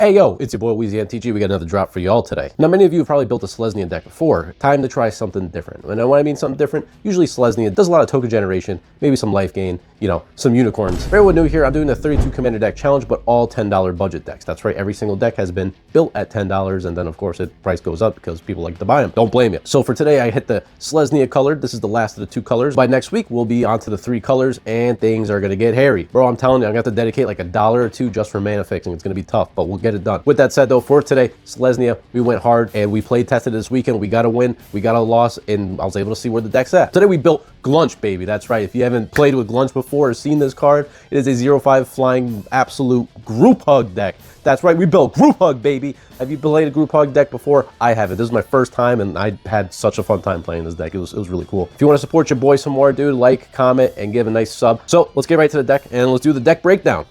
Hey yo, it's your boy Weezy MTG. We got another drop for y'all today. Now, many of you have probably built a Selesnya deck before. Time to try something different. And when I mean something different, usually Selesnya does a lot of token generation, maybe some life gain, you know, some unicorns. For everyone new here, I'm doing a 32 commander deck challenge, but all $10 budget decks. That's right, every single deck has been built at $10, and then of course the price goes up because people like to buy them. Don't blame you. So for today, I hit the Selesnya colored. This is the last of the 2 colors. By next week, we'll be on to the 3 colors, and things are gonna get hairy. Bro, I'm telling you, I'm gonna have to dedicate like $1 or $2 just for mana fixing. It's gonna be tough, but we'll get it done. With that said, though, for today, Selesnya, we went hard and we played tested this weekend. We got a win, we got a loss, and I was able to see where the deck's at. Today we built Glunch, baby. That's right. If you haven't played with Glunch before or seen this card, it is a 0/5 flying absolute group hug deck. That's right, we built group hug, baby. Have you played a group hug deck before? I haven't. This is my first time, and I had such a fun time playing this deck. It was really cool. If you want to support your boy some more, dude, like, comment, and give a nice sub. So let's get right to the deck, and let's do the deck breakdown.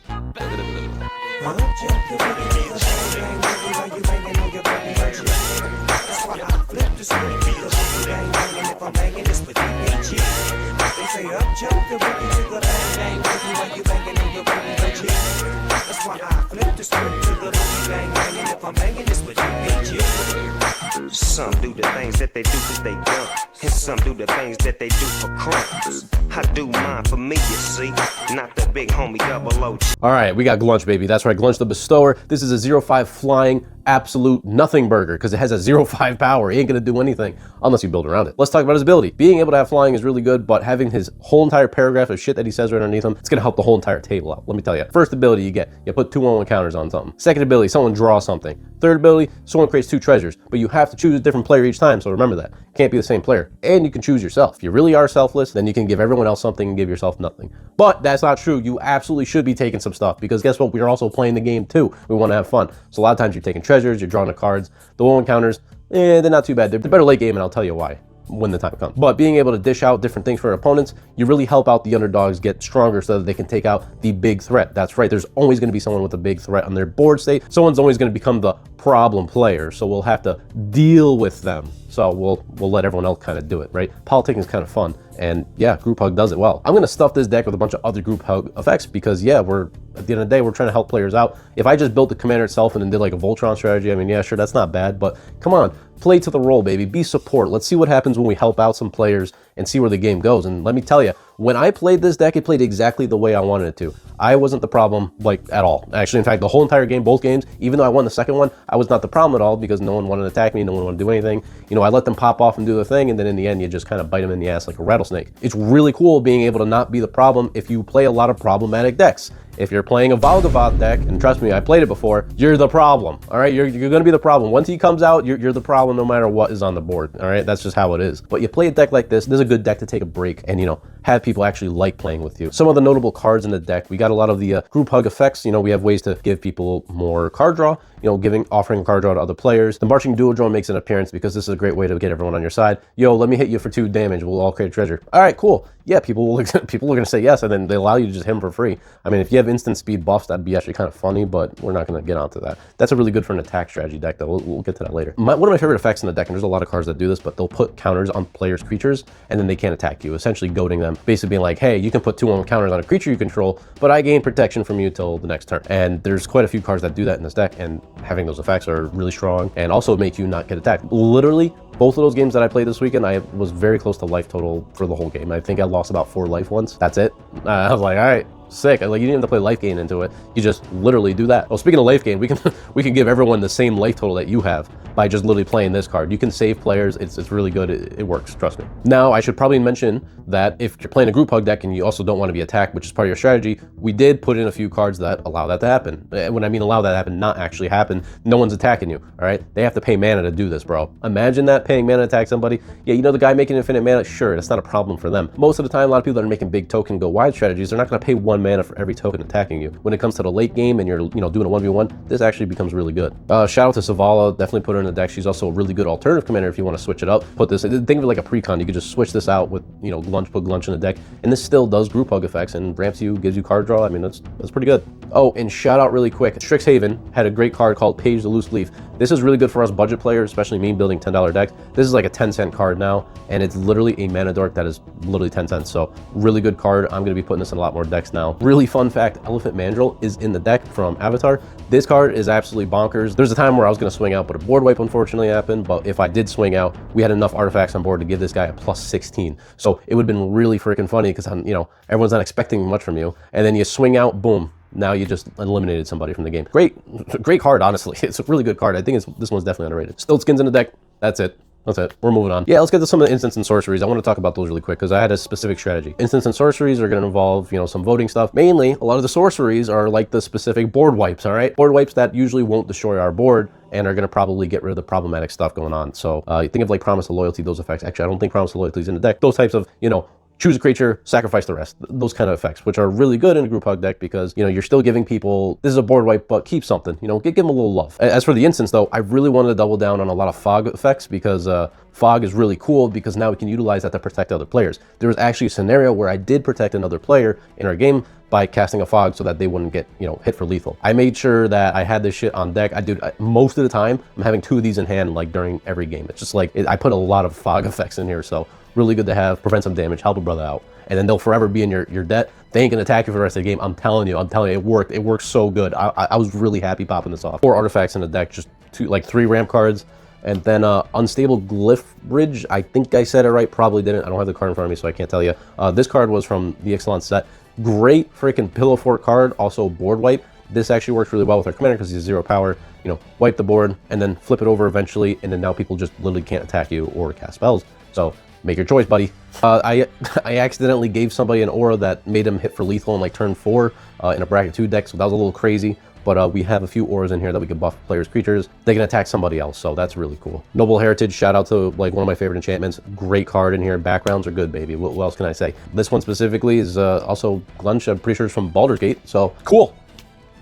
Some do the things that they do because they dumb, and some do the things that they do for crumbs. I do mine for me, you see, not the big homie double O. All right, we got Glunch, baby. That's right, Glunch the Bestower. This is a 0/5 flying absolute nothing burger because it has a 0/5 power. He ain't gonna do anything unless you build around it. Let's talk about his ability. Being able to have flying is really good, but having his whole entire paragraph of shit that he says right underneath him, it's gonna help the whole entire table out. Let me tell you. First ability you get, you put 2/1 counters on something. Second ability, someone draws something. Third ability, someone creates 2 treasures, but you have to choose a different player each time, so remember that. Can't be the same player. And you can choose yourself. If you really are selfless, then you can give everyone else something and give yourself nothing. But that's not true. You absolutely should be taking some stuff because guess what? We are also playing the game too. We want to have fun. So a lot of times you're taking treasures, you're drawing the cards. The 1/1 counters, they're not too bad. They're better late game, and I'll tell you why when the time comes. But being able to dish out different things for opponents, you really help out the underdogs get stronger so that they can take out the big threat. That's right, there's always going to be someone with a big threat on their board state. Someone's always going to become the problem player, so we'll have to deal with them. So we'll let everyone else kind of do it, right? Politicking is kind of fun, and yeah, group hug does it well. I'm going to stuff this deck with a bunch of other group hug effects because yeah, at the end of the day, we're trying to help players out. If I just built the commander itself and then did like a Voltron strategy, I mean, yeah, sure, that's not bad, but come on, play to the role, baby. Be support. Let's see what happens when we help out some players and see where the game goes. And let me tell you, when I played this deck, it played exactly the way I wanted it to. I wasn't the problem, like, at all. Actually, in fact, the whole entire game, both games, even though I won the second one, I was not the problem at all because no one wanted to attack me, no one wanted to do anything. You know, I let them pop off and do their thing, and then in the end, you just kind of bite them in the ass like a rattlesnake. It's really cool being able to not be the problem if you play a lot of problematic decks. If you're playing a Valgavoth deck, and trust me, I played it before, you're the problem, all right? You're going to be the problem. Once he comes out, you're the problem no matter what is on the board, all right? That's just how it is. But you play a deck like this is a good deck to take a break and, you know, have people actually like playing with you. Some of the notable cards in the deck, we got a lot of the group hug effects. You know, we have ways to give people more card draw, you know, offering card draw to other players. The Marching Dual Drone makes an appearance because this is a great way to get everyone on your side. Yo, let me hit you for 2 damage. We'll all create a treasure. All right, cool. Yeah, people are going to say yes, and then they allow you to just hit them for free. I mean, if you have instant speed buffs, that'd be actually kind of funny, but we're not going to get onto that. That's a really good for an attack strategy deck, though. We'll get to that later. One of my favorite effects in the deck, and there's a lot of cards that do this, but they'll put counters on players' creatures, and then they can't attack you, essentially goading them, basically being like, hey, you can put 2/1 counters on a creature you control, but I gain protection from you till the next turn. And there's quite a few cards that do that in this deck, and having those effects are really strong and also make you not get attacked. Literally, both of those games that I played this weekend, I was very close to life total for the whole game. I think I lost about 4 life once. That's it. I was like, all right, sick. Like, you didn't have to play life gain into it. You just literally do that. Well, speaking of life gain, we can give everyone the same life total that you have by just literally playing this card. You can save players. It's really good. It works, trust me. Now, I should probably mention that if you're playing a group hug deck and you also don't want to be attacked, which is part of your strategy, we did put in a few cards that allow that to happen. When I mean allow that to happen, not actually happen. No one's attacking you, all right? They have to pay mana to do this, bro. Imagine that, paying mana to attack somebody. Yeah, you know the guy making infinite mana? Sure, that's not a problem for them. Most of the time, a lot of people that are making big token go wide strategies, they're not going to pay 1 mana for every token attacking you. When it comes to the late game and you're, you know, doing a 1v1, this actually becomes really good. Shout out to Savala, definitely put her in the deck. She's also a really good alternative commander if you want to switch it up. Think of it like a precon. You could just switch this out with, you know, put Glunch in the deck, and this still does group hug effects and ramps you, gives you card draw. I mean, that's pretty good. Oh, and shout out really quick, Strixhaven had a great card called Page the Loose Leaf. This is really good for us budget players, especially me building $10 decks. This is like a 10-cent card now, and it's literally a mana dork that is literally 10 cents. So really good card. I'm going to be putting this in a lot more decks now. Really fun fact, Elephant Mandrill is in the deck from Avatar. This card is absolutely bonkers. There's a time where I was going to swing out, but a board wipe unfortunately happened. But if I did swing out, we had enough artifacts on board to give this guy a plus 16. So it would have been really freaking funny because, you know, everyone's not expecting much from you. And then you swing out, boom. Now you just eliminated somebody from the game. Great card, honestly. It's a really good card. I think this one's definitely underrated. Stilt skins in the deck. That's it. That's it. We're moving on. Yeah, let's get to some of the instants and sorceries. I want to talk about those really quick because I had a specific strategy. Instants and sorceries are going to involve, you know, some voting stuff. Mainly, a lot of the sorceries are like the specific board wipes, all right? Board wipes that usually won't destroy our board and are going to probably get rid of the problematic stuff going on. So you think of like Promise of Loyalty, those effects. Actually, I don't think Promise of Loyalty is in the deck. Those types of, you know, choose a creature, sacrifice the rest. Those kind of effects, which are really good in a group hug deck because, you know, you're still giving people, this is a board wipe, but keep something, you know, give them a little love. As for the instants though, I really wanted to double down on a lot of fog effects because fog is really cool because now we can utilize that to protect other players. There was actually a scenario where I did protect another player in our game by casting a fog so that they wouldn't get, you know, hit for lethal. I made sure that I had this shit on deck. Most of the time, I'm having 2 of these in hand like during every game. It's just like, I put a lot of fog effects in here, so really good to have, prevent some damage, help a brother out. And then they'll forever be in your debt. They ain't gonna attack you for the rest of the game. I'm telling you, it worked. It worked so good. I was really happy popping this off. 4 artifacts in the deck, just 3 ramp cards. And then Unstable Glyph Bridge, I think I said it right, probably didn't. I don't have the card in front of me, so I can't tell you. This card was from the Ixalan set. Great freaking Pillow Fort card, also board wipe. This actually works really well with our commander because he's 0 power. You know, wipe the board and then flip it over eventually, and then now people just literally can't attack you or cast spells. So make your choice, buddy. I accidentally gave somebody an aura that made him hit for lethal in like turn 4 in a bracket 2 deck, so that was a little crazy. But we have a few auras in here that we can buff players' creatures. They can attack somebody else, so that's really cool. Noble Heritage, shout out to like one of my favorite enchantments. Great card in here. Backgrounds are good, baby. What else can I say? This one specifically is also Glunch. I'm pretty sure it's from Baldur's Gate, so cool.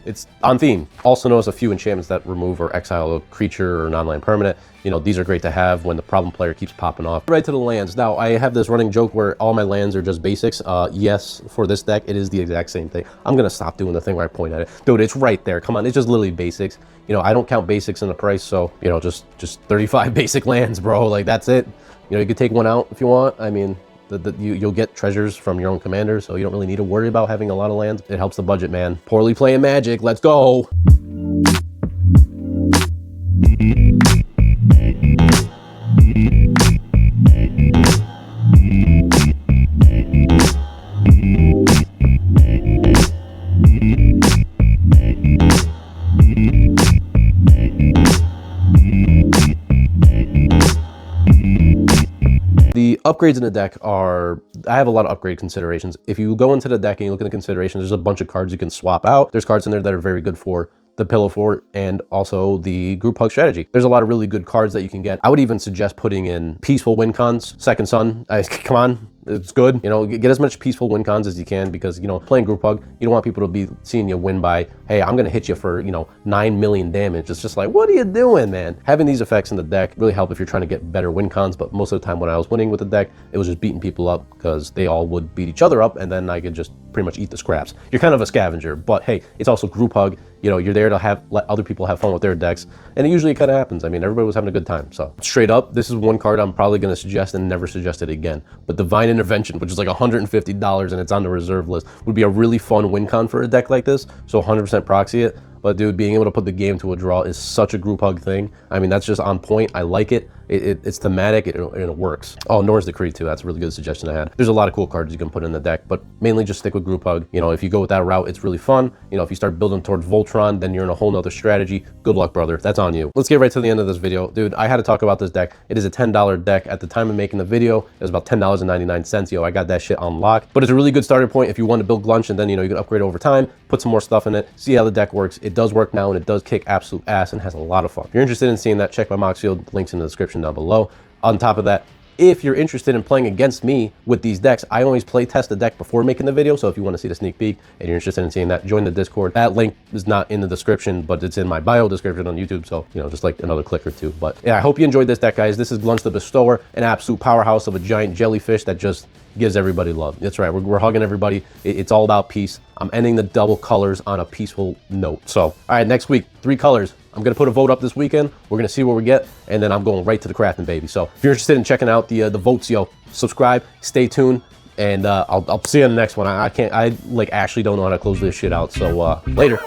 It's on theme. Also notice a few enchantments that remove or exile a creature or non-land permanent. You know, these are great to have when the problem player keeps popping off. Right to the lands. Now, I have this running joke where all my lands are just basics. Yes, for this deck, it is the exact same thing. I'm going to stop doing the thing where I point at it. Dude, it's right there. Come on, it's just literally basics. You know, I don't count basics in the price, so, you know, just 35 basic lands, bro. Like, that's it. You know, you could take one out if you want. I mean, you'll get treasures from your own commander, so you don't really need to worry about having a lot of lands. It helps the budget, man. Poorly playing Magic, let's go! The upgrades in the deck are, I have a lot of upgrade considerations. If you go into the deck and you look at the considerations, there's a bunch of cards you can swap out. There's cards in there that are very good for the Pillow Fort and also the group hug strategy. There's a lot of really good cards that you can get. I would even suggest putting in Peaceful Win Cons, Second Sun. Come on, it's good. You know, get as much Peaceful Win Cons as you can because, you know, playing group hug, you don't want people to be seeing you win by, hey, I'm gonna hit you for, you know, 9 million damage. It's just like, what are you doing, man? Having these effects in the deck really help if you're trying to get better win cons, but most of the time when I was winning with the deck, it was just beating people up because they all would beat each other up and then I could just pretty much eat the scraps. You're kind of a scavenger, but hey, it's also group hug. You know, you're there to let other people have fun with their decks, and it usually kind of happens. I mean, everybody was having a good time. So straight up, this is one card I'm probably going to suggest and never suggest it again. But Divine Intervention, which is like $150 and it's on the reserve list, would be a really fun win con for a deck like this. So 100% proxy it. But dude, being able to put the game to a draw is such a group hug thing. I mean, that's just on point. I like it. It's thematic and it works. Oh, Nor's Decree too. That's a really good suggestion I had. There's a lot of cool cards you can put in the deck, but mainly just stick with group hug. You know, if you go with that route, it's really fun. You know, if you start building towards Voltron, then you're in a whole nother strategy. Good luck, brother. That's on you. Let's get right to the end of this video. Dude, I had to talk about this deck. It is a $10 deck. At the time of making the video, it was about $10.99. Yo, I got that shit on lock. But it's a really good starting point if you want to build Glunch and then, you know, you can upgrade over time, put some more stuff in it, see how the deck works. It does work now and it does kick absolute ass and has a lot of fun. If you're interested in seeing that, check my Moxfield. Links in the description down below. On top of that, if you're interested in playing against me with these decks, I always play test the deck before making the video. So if you want to see the sneak peek and you're interested in seeing that, join the Discord. That link is not in the description, but it's in my bio description on YouTube. So, you know, just like another click or two. But yeah, I hope you enjoyed this deck, guys. This is Glunch the Bestower, an absolute powerhouse of a giant jellyfish that just gives everybody love. That's right. We're hugging everybody. It's all about peace. I'm ending the double colors on a peaceful note. So, all right, next week, 3 colors. I'm going to put a vote up this weekend. We're going to see what we get, and then I'm going right to the crafting, baby. So if you're interested in checking out the votes, yo, subscribe, stay tuned, and I'll see you in the next one. I like actually don't know how to close this shit out. So later.